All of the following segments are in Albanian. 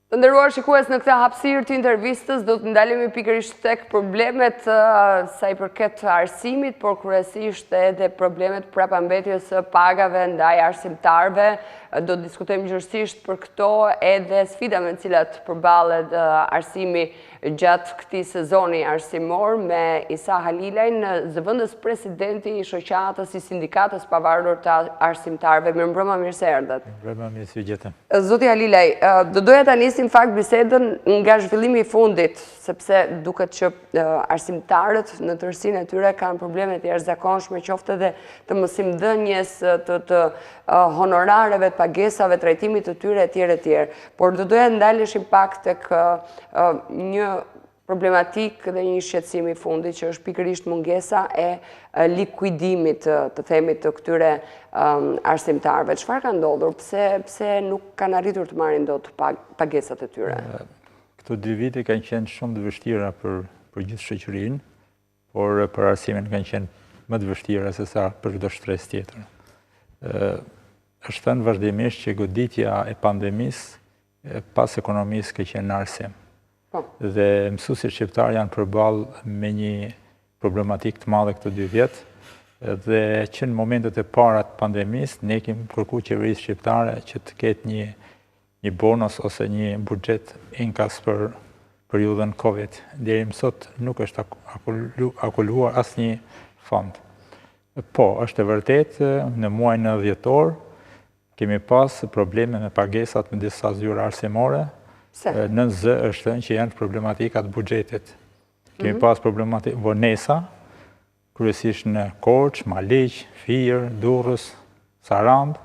Të nderuar shikues, në këtë hapësirë të intervistës do të ndalemi pikërisht tek problemet sa i përket arsimit, por kryesisht edhe problemet prapambetjes së pagave ndaj arsimtarëve. Do të diskutojmë gjithësisht për këto edhe sfida me të cilat përballet arsimi gjatë këtij sezoni arsimor me Isa Halilajn, zëvendës presidenti i shoqatës i sindikatës pavarur të arsimtarëve. Mirëmbrëma, mirë se erdhët. Mirëmbrëma, mirë se u gjetëm. Zoti Halilaj, do doja ta nisim fakt bisedën nga zhvillimi i fundit, sepse duket që arsimtarët në tërësinë e tyre kanë probleme të jashtëzakonshme, qoftë edhe të mësimdhënies, të honorareve, të pagesave, trajtimit të tyre etj. Por do doja ndaleshim pak tek një problematik dhe një shqetësim i fundit që është pikërisht mungesa e likuidimit, të themit, të këtyre arsimtarëve. Çfarë ka ndodhur? Pse nuk kanë arritur të marrin dot pagesat e tyre? Këto 2 vite kanë qenë shumë të vështira për gjithë shoqërinë, por për arsimin kanë qenë më të vështira se sa për çdo stres tjetër. Është thënë vazhdimisht që goditja e pandemisë pas ekonomisë ka qenë në arsim. Dhe mësuesit shqiptar janë përballë me një problematik të madhe këto 2 vjet, dhe që në momentet e para të pandemisë ne kemi kërkuar qeverisë shqiptare që të ketë një bonus ose një buxhet inkas për periudhën Covid. Deri më sot nuk është akuluar asnjë fond. Po, është e vërtetë, në muajin dhjetor kemi pas probleme me pagesat me disa zyra arsimore. Në zë është thënë që janë problematikat buxhetit. Kemi pas problematika vonesa, kryesisht në Korçë, Maliq, Fier, Durrës, Sarandë,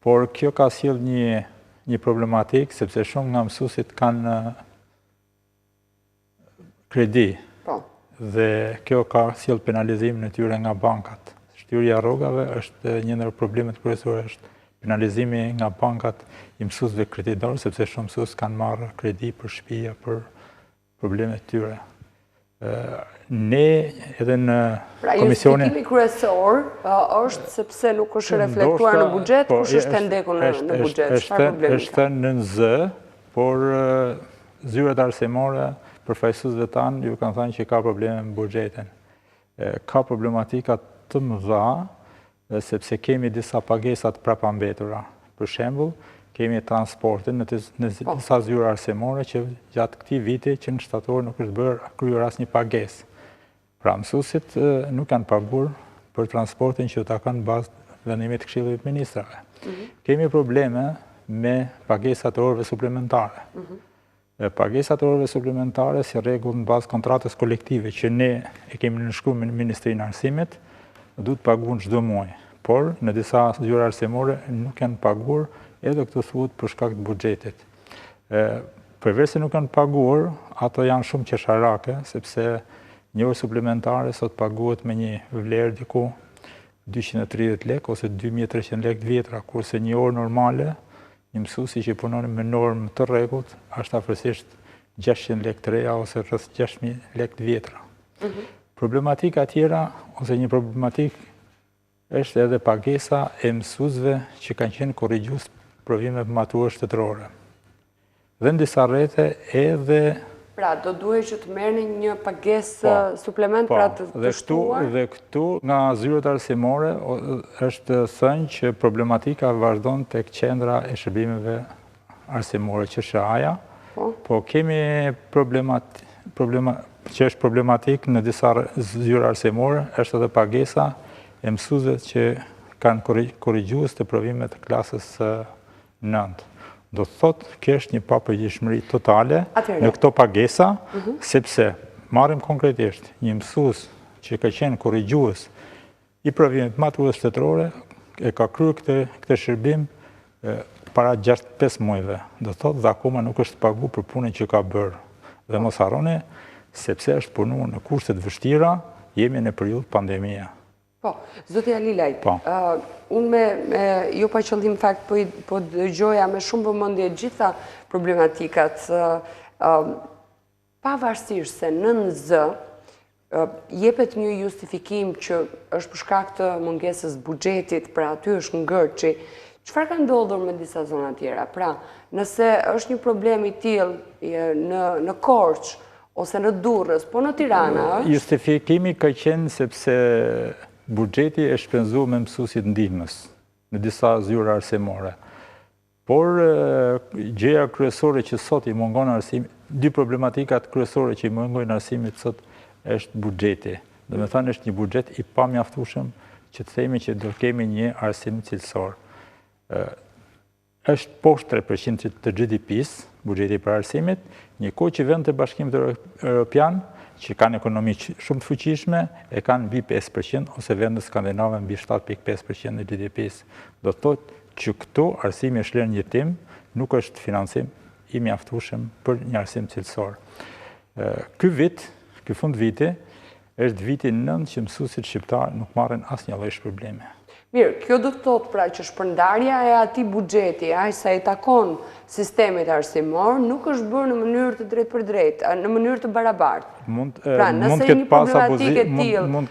por kjo ka sjell një problematik sepse shumë nga mësuesit kanë kredi. Dhe kjo ka sjell penalizim në tyre nga bankat. Shtyrja rrogave është një ndër problemet kryesore, është penalizimi nga bankat i mësuesve kredidorë, sepse shumë mësues kanë marrë kredi për shtëpia, për problemet të tyre. Ne edhe në komisionin... Pra, justifikimi kryesor është sepse nuk është reflektuar në buxhet, kush është ndekur në buxhet? Çfarë problemi ka? Është në zë, por zyrat arsimore, përfaqësuesve tanë ju kanë thënë që ka probleme me buxhetin. Ka problematika të mëdha, sepse kemi disa pagesat prapambetura. Për shembull, kemi transportin në disa zyra arsimore që gjatë këtij viti që në shtator nuk është kryer asnjë pagesë. Pra mësuesit nuk kanë paguar për transportin që u takon bazë vendimit të Këshillit të Ministrave. Kemi probleme me pagesat e orëve suplementare. Pagesat e orëve suplementare si rregull në bazë kontratës kolektive që ne e kemi nënshkruar me Ministrinë e Arsimit, duhet paguhen çdo muaj, por në disa zyra arsimore nuk janë paguar, edhe këtu thuhet për shkak të buxhetit. Përveç se nuk kanë paguar, ato janë shumë qesharake, sepse një orë suplementare sot paguhet me një vlerë diku 230 lek ose 2300 lek të vjetra, kurse një orë normale, një mësuesi që punon me normë të rregullt, është afërsisht 600 lek të reja ose rreth 6000 lek të vjetra. Problematika tjera, ose një problematik, është edhe pagesa e mësuesve që kanë qenë korrigjues provime për maturë shtetërore. Dhe në disa rrete edhe... Pra, do duhej që të merrni një pagesë suplement pra të shtuar? Dhe këtu, nga zyrat arsimore, është thënë që problematika vazhdon tek qendra e shërbimeve arsimore, QSH-ja, po kemi që është problematik në disa zyra arsimore, është edhe pagesa e mësuesve që kanë korrigjues të provimet të klasës 9. Do të thotë që është një papërgjithshmëri totale në këto pagesa, sepse marrim konkretisht një mësues që ka qenë korrigjues i provimit maturës shtetërore e ka kryer këtë shërbim para 6-5 muajve. Do të thotë dhe akoma nuk është pagu për punën që ka bërë. Dhe mos harroni, sepse është punuar në kushte të vështira, jemi në periudhë pandemie. Po, zoti Halilaj, unë jo pa qëllim fakt, po dëgjoja me shumë vëmendje gjitha problematikat, pavarësisht se në NZ jepet një justifikim që është për shkak të mungesës buxhetit, pra aty është ngërçi, Çfarë ka ndodhur me disa zona tjera? Pra, nëse është një problem i tillë në Korçë ose në Durrës, po në Tirana është? Justifikimi ka qenë sepse buxheti është shpenzuar me mësuesit ndihmës në disa zyra arsimore. Por gjëja kryesore që sot i mungon arsimit, dy problematikat kryesore që i mungojnë arsimit sot është buxheti. Do të thënë është një buxhet i pamjaftueshëm që të themi që do kemi një arsim cilësor. Është poshtë 3% të GDP-s, buxheti për arsimit, njëkohë që vendet e Bashkimit Evropian, që kanë ekonomi shumë të fuqishme, e kanë mbi 5%, ose vendet skandinave mbi 7,5% në GDP-s. Do të thotë që këtu arsimi është lënë në jetim, nuk është financim i mjaftueshëm për një arsim cilësor. Ky fund viti, është viti 9 që mësuesit shqiptar nuk marrin asnjë lloj shpërbleme. Mirë, kjo do të thotë pra që shpërndarja e atij buxheti, aq sa i takon sistemit arsimor, nuk është bërë në mënyrë të drejtë për drejtë, në mënyrë të barabartë. Mund të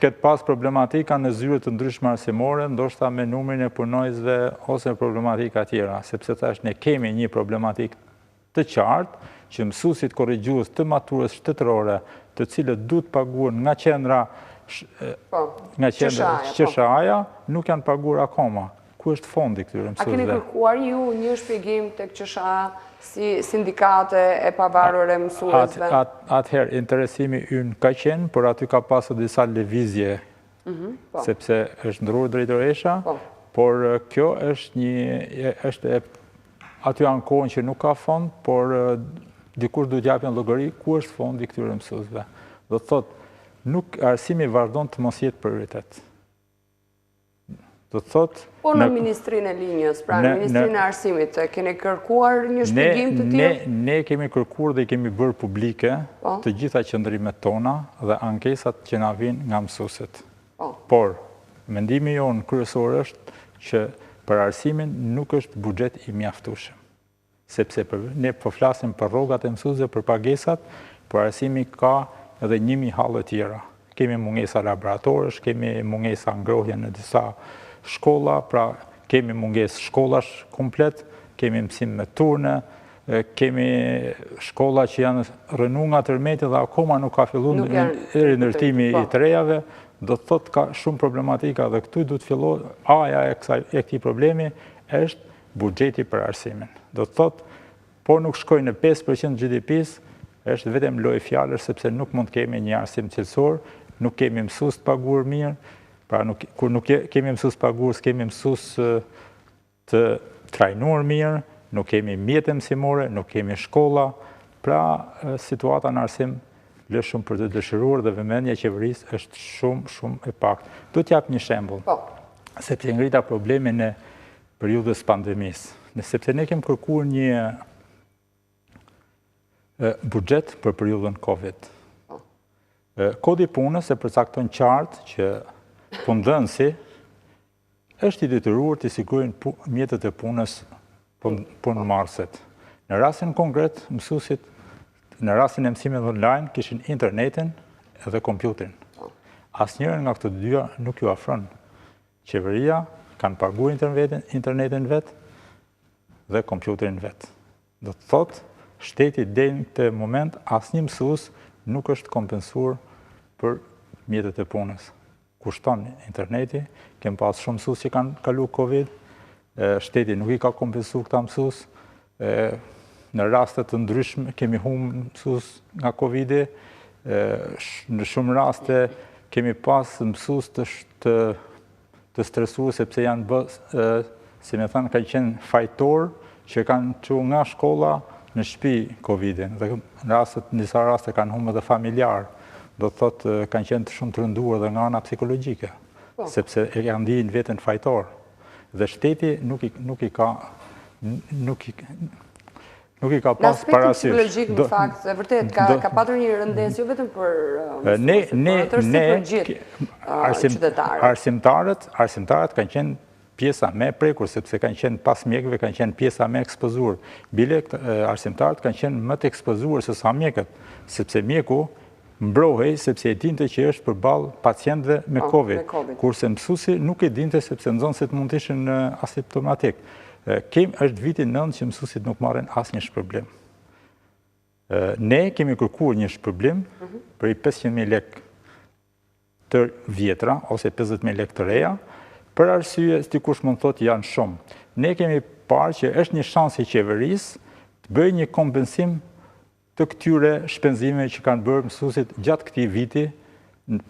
ketë pas problematika në zyre të ndryshme arsimore, ndoshta me numrin e punojësve ose problematika tjera, sepse tash ne kemi një problematikë të qartë që mësuesit korrigjues të maturës shtetërore, të cilët duhet paguhen nga qendra QSHA-ja, nuk janë paguar akoma. Ku është fondi këtyre mësuesve? A keni kërkuar ju një shpjegim tek QSHA si sindikate e pavarur e mësuesve? Atëherë, interesimi ynë ka qenë, por aty ka pasur disa lëvizje, sepse është ndryrë drejtoresha, por kjo është aty ankohen që nuk ka fond, por dikush duhet japin llogari ku është fondi këtyre mësuesve. Do të thotë, nuk arsimi vazhdon të mos jetë prioritet. Do të thotë... Po në Ministrinë e Linjës, pra në Ministrinë e Arsimit, keni kërkuar një shpjegim të tillë? Ne kemi kërkuar dhe kemi bërë publike të gjitha qëndrimet tona dhe ankesat që na vijnë nga mësuesit. Por, mendimi jonë kryesor është që për arsimin nuk është buxhet i mjaftueshëm. Sepse ne po flasim për rrogat e mësuesve, për pagesat, por arsimi ka edhe 1000 hallë tjera. Kemi mungesa laboratorësh, kemi mungesa ngrohje në disa shkolla, pra kemi mungesë shkollash komplet, kemi mësim me turne, kemi shkolla që janë rënë nga tërmeti dhe akoma nuk ka filluar rindërtimi i të rejave. Do të thotë ka shumë problematika dhe këtu duhet fillohet aja e këtij problemi është buxheti për arsimin. Do të thotë, po nuk shkojnë në 5% GDP-s, është vetëm lojë fjalësh sepse nuk mund të kemi një arsim cilësor, nuk kemi mësues të paguar mirë, pra kur nuk kemi mësues të paguar, s'kemi mësues të trajnuar mirë, nuk kemi mjete mësimore, nuk kemi shkolla, pra situata në arsim lë shumë për të dëshiruar dhe vëmendja e qeverisë është shumë e paktë. Do t'jap një shembull. Sepse ngrita problemin e periudhës pandemisë. Sepse ne kemi kërkuar një buxhet për periudhën Covid. Kodi punës e përcakton qartë që punëdhënësi është i detyruar të sigurojnë mjetet e punës punëmarrësit. Në rastin konkret, mësuesit në rastin e mësimeve online kishin internetin edhe kompjuterin. Asnjërin nga këto dyja nuk ju afron. Qeveria kanë paguar internetin vet dhe kompjuterin vet. Do të thotë, shteti deri në këtë moment asnjë mësues nuk është kompensuar për mjetet e punës. Kushton interneti, kemi pas shumë mësues që kanë kaluar Covid, shteti nuk i ka kompensuar këta mësues. Në raste të ndryshme kemi humbur mësues nga Covidi, në shumë raste kemi pas mësues të stresuar sepse janë bërë, si më thënë, kanë qenë fajtor që kanë çuar nga shkolla në shtëpi Covidin. Dhe në disa raste kanë humbur edhe familjar, do të thotë kanë qenë shumë të rënduar dhe nga ana psikologjike, sepse e kanë ndiejnë veten fajtor. Dhe shteti nuk i ka pas parasysh. Në aspektin psikologjik, në fakt, vërtet, ka patur një rëndesë jo vetëm për mësuesit, për gjithë qytetarët. Arsimtarët kanë qenë pjesa me prekur, sepse kanë qenë pas mjekëve, kanë qenë pjesa me ekspozuar. Bile arsimtarët kanë qenë më të ekspozuar se sa mjekët, sepse mjeku mbrohej sepse e dinte që është përballë pacientëve me COVID, kurse mësuesi nuk e dinte sepse nxënësit mund të ishin asimptomatik. Është viti 9 që mësuesit nuk marrin asnjë shpërblim. Ne kemi kërkuar një shpërblim për 500.000 lekë të vjetra ose 50.000 lekë të reja, për arsye, dikush mund thotë janë shumë. Ne kemi parë që është një shans i qeverisë të bëjë një kompensim të këtyre shpenzimeve që kanë bërë mësuesit gjatë këtij viti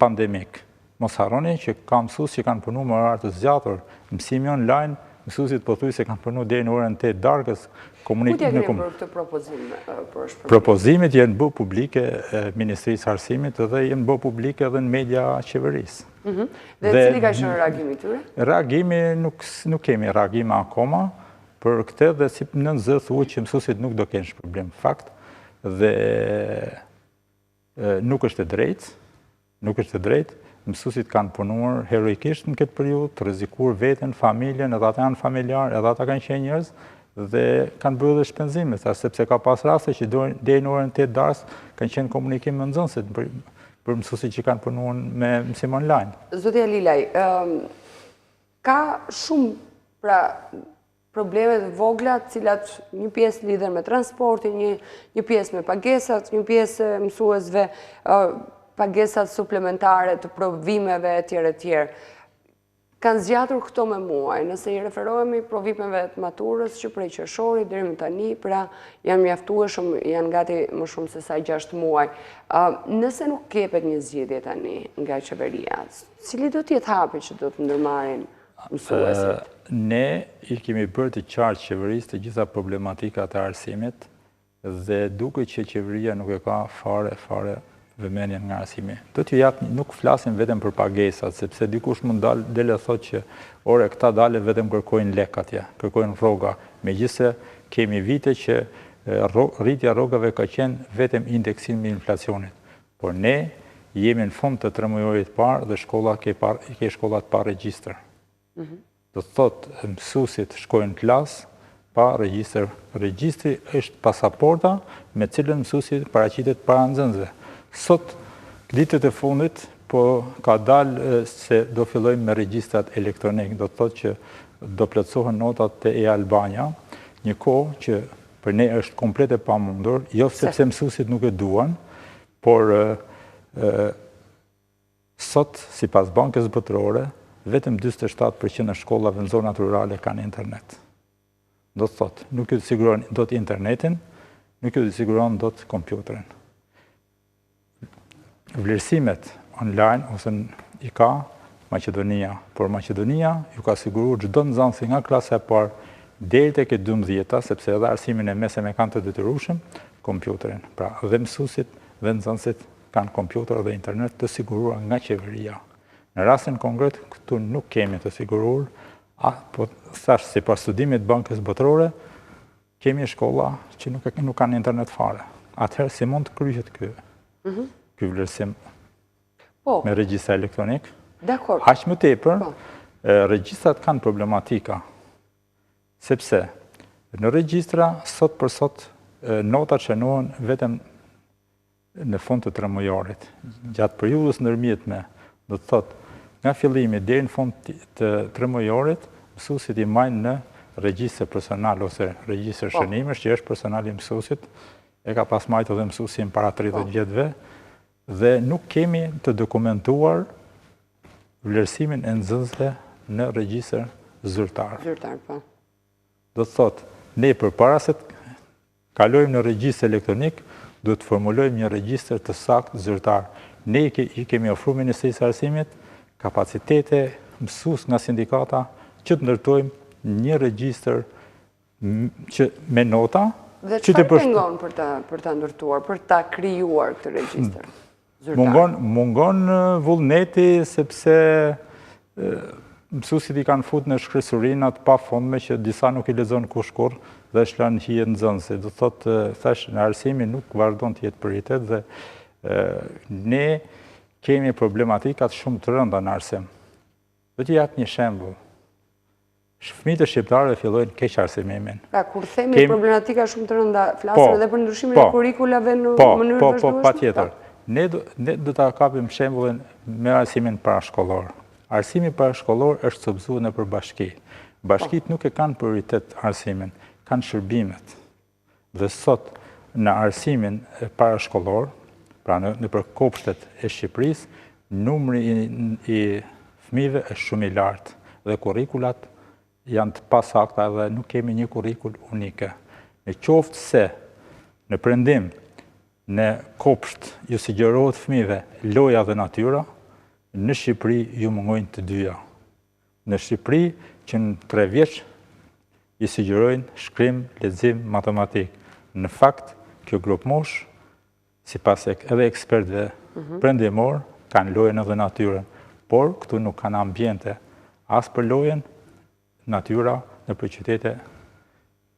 pandemik. Mos harroni që ka mësues që kanë punuar me orar të zgjatur, mësimi online, mësuesit pothuajse kanë punuar deri në orën 8 darkës, komunikim në bërë këtë propozim për shpërblim? Propozimit janë bërë publike Ministrisë Arsimit dhe janë bërë publike edhe në media qeverisë. Dhe cili ka qenë reagimi tyre? Reagimi nuk kemi reagime akoma për këtë dhe si në zë thuhet që mësuesit nuk do kenë shpërblim fakt dhe nuk është e drejtë. Mësuesit kanë punuar heroikisht në këtë periudhë, të rrezikuar veten, familjen, edhe ata janë familjar, edhe ata kanë qenë njerëz dhe kanë bërë dhe shpenzime, sepse ka pas raste që deri në orën 8 darkës kanë qenë komunikim me nxënësit për mësuesit që kanë punuar me mësim online. Zotja Lilaj, ka shumë probleme të vogla, cilat një pjesë lidhen me transportin, një pjesë me pagesat, një pjesë mësuesve, pagesat suplementare të provimeve etj. Kanë zgjatur këto me muaj, nëse i referohemi provimeve të maturës që prej qershorit deri më tani, pra janë mjaftueshëm, janë gati më shumë se sa 6 muaj. Nëse nuk kepet një zgjedhje tani nga qeveria, cili do të jetë hapi që do të ndërmarrin mësuesit? Ne i kemi bërë të qartë qeverisë të gjitha problematikat e arsimit dhe duke që qeveria nuk e ka fare vëmendjen nga arsimi. Do t'ju jap, nuk flasim vetëm për pagesat, sepse dikush mund dele thotë që ore këta dale vetëm kërkojnë lek atje, kërkojnë rroga. Megjithse kemi vite që rritja rrogave ka qenë vetëm indeksim me inflacionit. Por ne jemi në fund të 3 muajit parë dhe shkolla ke shkollat pa regjistër. Do të thotë mësuesit shkojnë në klasë pa regjistër. Regjistri është pasaporta me cilën mësuesi paraqitet para nxënësve. Sot, ditët e fundit, ka dalë se do fillojmë me regjistrat elektronik, do të thotë që do plotësohen notat te e-Albania, një kohë që për ne është komplet e pamundur, jo sepse mësuesit nuk e duan, por sot, sipas Bankës Botërore, vetëm 47% e shkollave në zonat rurale kanë internet. Do të thotë, nuk ju siguron dot internetin, nuk ju siguron dot kompjuterin. Vlerësimet online ose i ka Maqedonia, por Maqedonia ju ka siguruar çdo nxënës nga klasa e parë deri tek e 12-ta, sepse edhe arsimin e mesëm e kanë të detyrueshëm kompjuterin. Pra, dhe mësuesit dhe nxënësit kanë kompjuter dhe internet të siguruar nga qeveria. Në rastin konkret, këtu nuk kemi të siguruar, po thash sipas studimit të Bankës Botërore, kemi shkolla që nuk kanë internet fare. Atëherë si mund të kryhet ky vlerësim me regjistra elektronik? Aq më tepër, regjistrat kanë problematika, sepse në regjistra sot për sot notat shënohen vetëm në fund të 3 muajarit. Gjatë periudhës ndërmjetme, do të thotë nga fillimi deri në fund të 3 muajarit, mësuesit i majnë në regjistër personal ose regjistër shënimesh, që është personali i mësuesit, e ka pas marrë edhe mësuesi para 30 vjetëve, dhe nuk kemi të dokumentuar vlerësimin e nxënësve në regjistër zyrtar. Do të thotë, ne përpara se të kalojmë në regjistër elektronik, duhet të formulojmë një regjistër të saktë zyrtar. Ne i kemi ofruar Ministrisë së Arsimit kapacitete mësues nga sindikata që të ndërtojmë një regjistër me nota. Dhe çfarë pengon për ta ndërtuar, për ta krijuar këtë regjistër? Mungon vullneti sepse mësuesit i kanë futur në shkresurinat pa fondme që disa nuk i lexon kurrë dhe është lënë hije nxënësit. Do thotë, thash, në arsimi nuk vazhdon të jetë prioritet dhe ne kemi problematikat shumë të rënda në arsim. Do t'ju jap një shembull. Fëmijët e shqiptarëve fillojnë keq arsimimin. Pra, kur themi problematika shumë të rënda, flasim edhe për ndryshimin e kurrikulave në mënyrë vazhdueshme? Patjetër. Ne do ta kapim shembullin me arsimin parashkollor. Arsimi parashkollor është subsidiu nëpër bashki. Bashkitë nuk e kanë prioritet arsimin, kanë shërbimet. Dhe sot në arsimin parashkollor, pra nëpër kopshtet e Shqipërisë, numri i fëmijëve është shumë i lartë dhe kurrikulat janë të pasakta dhe nuk kemi një kurrikul unike. Në qoftë se në prendim në kopsht ju sugjerohet fëmijëve loja dhe natyra, në Shqipëri ju mungojnë të dyja. Në Shqipëri që në 3 vjeç ju sugjerojnë shkrim, lexim, matematik. Në fakt, kjo grup mosh, sipas edhe ekspertëve prendimor, kanë lojën edhe natyrën, por këtu nuk kanë ambiente as për lojën, natyra në për qytete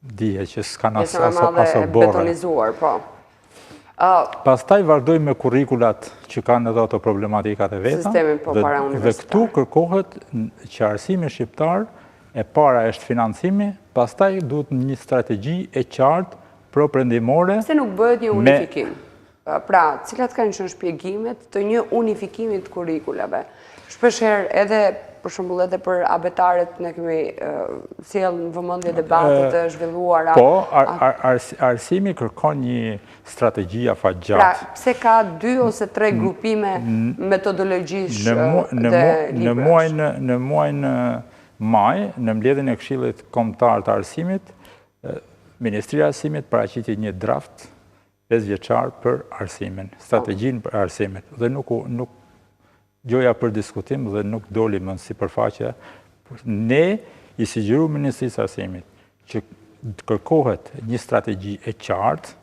dije që s'kanë aso borë. Betonizuar, po. Pastaj vazhdojmë me kurrikulat që kanë edhe ato problematikat e veta. Sistemin po para universitar. Dhe këtu kërkohet që arsimi shqiptar e para është financimi, pastaj duhet një strategji e qartë proprendimore. Pse nuk bëhet një unifikim? Pra, cilat kanë qenë shpjegimet të një unifikimi të kurrikulave? Shpeshherë edhe për shembull edhe për abetaret ne kemi sjell në vëmendje debatet të zhvilluara. Po, arsimi kërkon një strategji afatgjatë. Pra, pse ka 2 ose 3 grupime metodologjish dhe librash? Në muajin maj, në mbledhjen e Këshillit Kombëtar të Arsimit, Ministria e Arsimit paraqiti një draft 5 vjeçar për arsimin, strategjinë për arsimit. Dhe nuk gjoja për diskutim dhe nuk doli më në sipërfaqe. Ne i sugjerojmë Ministrisë së Arsimit që kërkohet një strategji e qartë,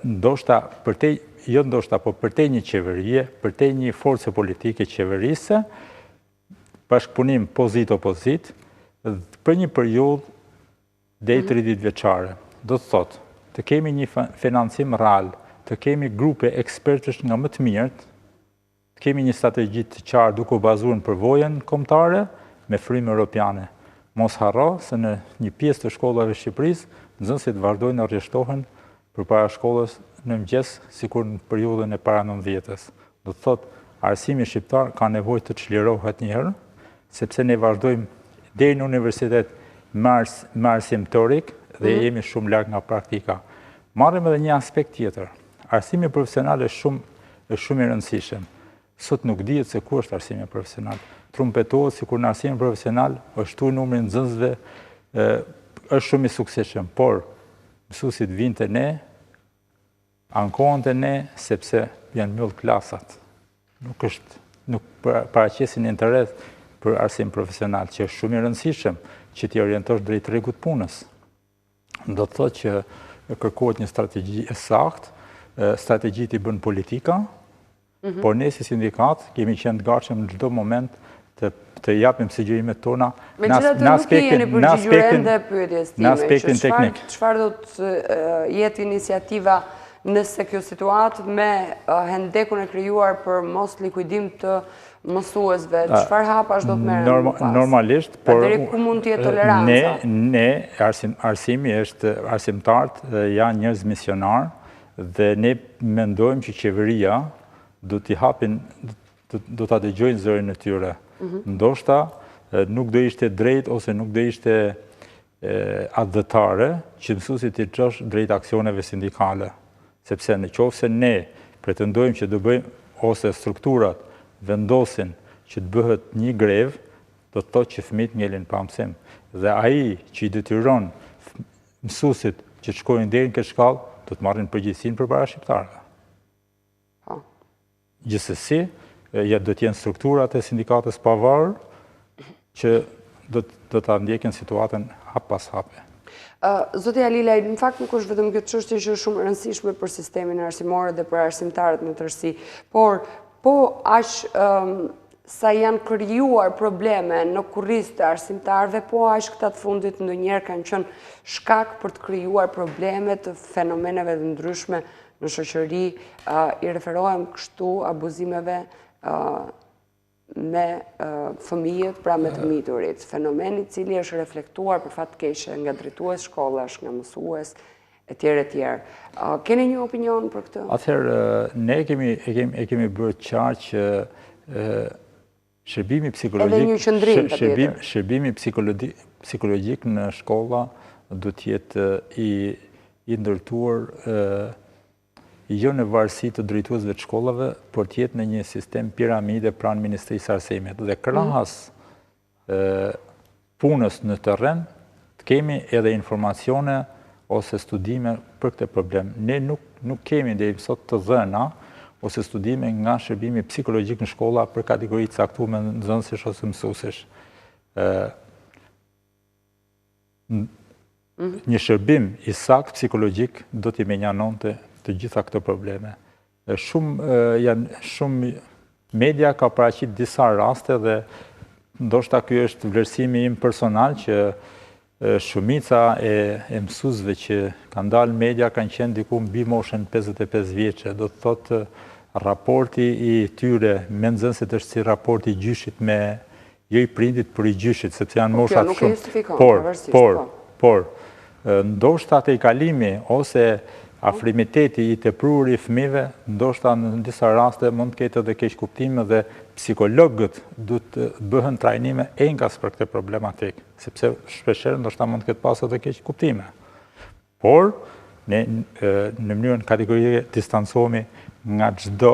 ndoshta po përtej një qeverie, përtej një force politike qeverisë, bashkëpunim pozit-opozit, për një periudhë deri 30 vjeçare. Do të thotë, të kemi një financim real, të kemi grupe ekspertësh nga më të mirët, të kemi një strategji të qartë duke u bazuar në përvojën kombëtare me frymë europiane. Mos harro se në një pjesë të shkollave Shqipërisë, nxënësit vazhdojnë arreshtohen përpara shkollës në mëngjes, sikur në periudhën e para 90-s. Do të thotë, arsimi shqiptar ka nevojë të çlirohet një herë, sepse ne vazhdojmë deri në universitet me arsim teorik dhe jemi shumë larg nga praktika. Marrim edhe një aspekt tjetër. Arsimi profesional është shumë i rëndësishëm. Sot nuk dihet se ku është arsimi profesional. Trumpetohet sikur në arsimin profesional është numri i nxënësve është shumë i suksesshëm, por mësuesit vinë te ne, ankohen te ne sepse janë mbyll klasat. Nuk paraqesin interes për arsim profesional, që është shumë i rëndësishëm që t'i orientosh drejt rregut punës. Do të thotë që kërkohet një strategji e saktë, strategjit i bën politika, por ne si sindikat kemi qenë të gatshëm në çdo moment të japim sugjerimet tona në aspektin teknik. Çfarë do të jetë iniciativa nëse kjo situatë me hendekun e krijuar për mos likuidim të mësuesve, çfarë hapash do të merren më pas? Normalisht, por deri ku mund të jetë toleranca? Ne arsimi është arsimtarët janë njerëz misionar dhe ne mendojmë që qeveria do t'i hapin, do t'a dëgjojnë zërin e tyre. Ndoshta nuk do ishte drejt ose nuk do ishte adhëtare që mësuesit i çosh drejt aksioneve sindikale. Sepse në qoftë se ne pretendojmë që do bëjmë ose strukturat vendosin që të bëhet një grevë, do të thotë që fëmijët ngelin pa mësim. Dhe ai që i detyron mësuesit që të shkojnë deri në këtë shkallë, do të marrin përgjegjësinë përpara shqiptarëve. Gjithsesi, do të jenë strukturat e sindikatës pavarur që do ta ndjekin situatën hap pas hapi. Zoti Alilaj, në fakt nuk është vetëm kjo çështje që është shumë e rëndësishme për sistemin arsimor dhe për arsimtarët në tërësi, por po aq sa janë krijuar probleme në kurrizë të arsimtarëve, po aq këta të fundit ndonjëherë kanë qenë shkak për të krijuar probleme të fenomeneve të ndryshme në shoqëri. I referohem kështu abuzimeve me fëmijët, pra me të miturit. Fenomeni i cili është reflektuar për fat keqe nga drejtues shkollash, nga mësues, e tjerë e tjerë. Keni një opinion për këtë? Atëherë, ne kemi bërë qartë që shërbimi psikologjik, edhe një qëndrim patjetër. Shërbimi psikologjik në shkolla duhet të jetë i ndërtuar jo në varësi të drejtuesve të shkollave, por të jetë në një sistem piramide pranë Ministrisë së Arsimit. Dhe krahas punës në terren, të kemi edhe informacione ose studime për këtë problem. Ne nuk kemi deri sot të dhëna ose studime nga shërbimi psikologjik në shkolla për kategori të caktuar me nxënësish ose mësuesish. Një shërbim i saktë psikologjik do t'i menjanonte të gjitha këto probleme. Shumë media ka paraqit disa raste dhe ndoshta ky është vlerësimi im personal që shumica e mësuesve që kanë dalë media kanë qenë diku mbi moshën 55 vjeçe. Do të thotë raporti i tyre me nxënësit është si raporti i gjyshit me jo i prindit, por i gjyshit, sepse janë mosha shumë. Nuk e justifikon, pavarësisht. Por ndoshta te i kalimi ose afrimiteti i tepruar i fëmijëve, ndoshta në disa raste mund të ketë edhe keq kuptime dhe psikologët duhet të bëhen trajnime enkas për këtë problematik, sepse shpeshherë ndoshta mund të ketë pasur edhe keq kuptime. Por ne në mënyrën kategorike distancohemi nga çdo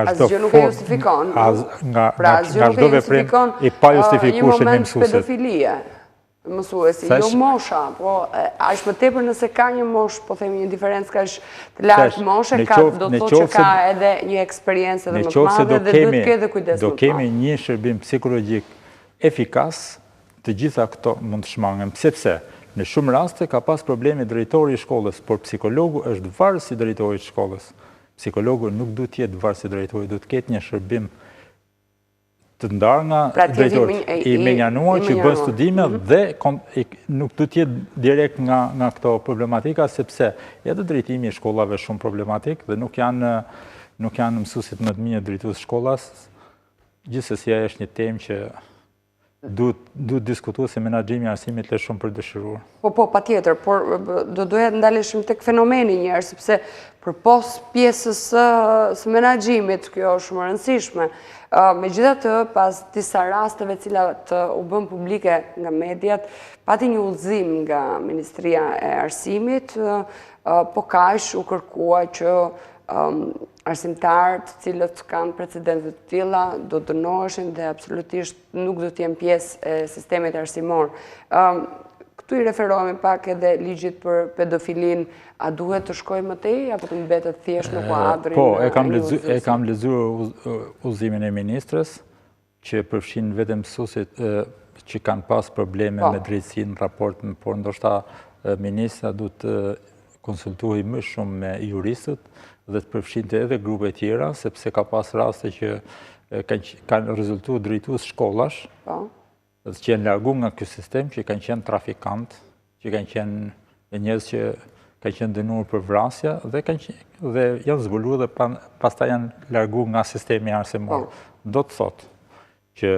asgjë nuk e justifikon. Pra asgjë nuk e justifikon i pa justifikueshëm një mësuesit. Pedofilie. Mësuesi, jo mosha, po aq më tepër nëse ka një moshë, po themi një diferencë kaq të lartë moshe, do të thotë që ka edhe një eksperiencë edhe më të madhe dhe duhet të ketë kujdes. Do kemi një shërbim psikologjik efikas, të gjitha këto mund të shmangen, sepse në shumë raste ka pas probleme drejtori i shkollës, por psikologu është varës i drejtorit të shkollës. Psikologu nuk duhet të jetë varës i drejtorit, duhet të ketë një shërbim të ndarë nga drejtori i menjanuar që bën studime dhe nuk do të jetë direkt nga këto problematika, sepse edhe drejtimi i shkollave shumë problematik dhe nuk janë mësuesit më të mirë drejtues shkollas. Gjithsesi ajo është një temë që duhet diskutuar se menaxhimi i arsimit ka shumë për dëshiruar. Po, patjetër, por doja të ndaleshim tek fenomeni një herë, sepse përpos pjesës së menaxhimit, kjo është shumë e rëndësishme. Megjithatë, pas disa rasteve cilat u bën publike nga mediat, pati një udhëzim nga Ministria e Arsimit, po kaq u kërkua që arsimtarët të cilët kanë precedente të tilla do të dënoheshin dhe absolutisht nuk do të jenë pjesë e sistemit arsimor. Këtu i referohemi pak edhe ligjit për pedofilin, a duhet të shkojë më tej apo të mbetet thjesht në kuadrin? Po, e kam lexuar udhëzimin e ministrës që përfshin vetëm mësuesit që kanë pas probleme me drejtësinë në raport, por ndoshta ministra duhet të konsultohej më shumë me juristët dhe të përfshinte edhe grupe tjera, sepse ka pas raste që kanë rezultuar drejtues shkollash, që janë larguar nga ky sistem, që kanë qenë trafikant, që kanë qenë njerëz që kanë qenë dënuar për vrasje dhe janë zbuluar dhe pastaj janë larguar nga sistemi arsimor. Do të thotë që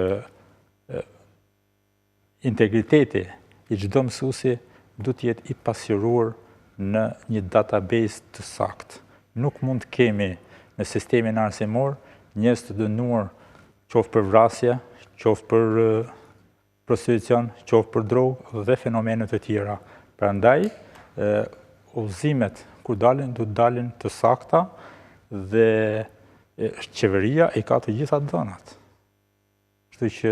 integriteti i çdo mësuesi duhet të jetë i pasqyruar në një database të saktë. Nuk mund të kemi në sistemin arsimor njerëz të dënuar qoftë për vrasje, qoftë për prostitucion, qoftë për drogë dhe fenomene të tjera. Prandaj, udhëzimet kur dalin, duhet dalin të sakta dhe qeveria i ka të gjitha dhënat. Kështu që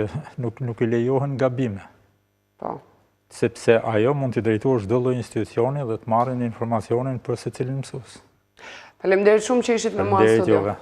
nuk i lejohen gabime. Sepse ajo mund të drejtohet çdo lloj institucioni dhe të marrin informacionin për secilin mësues. Faleminderit shumë që ishit me mua në studio.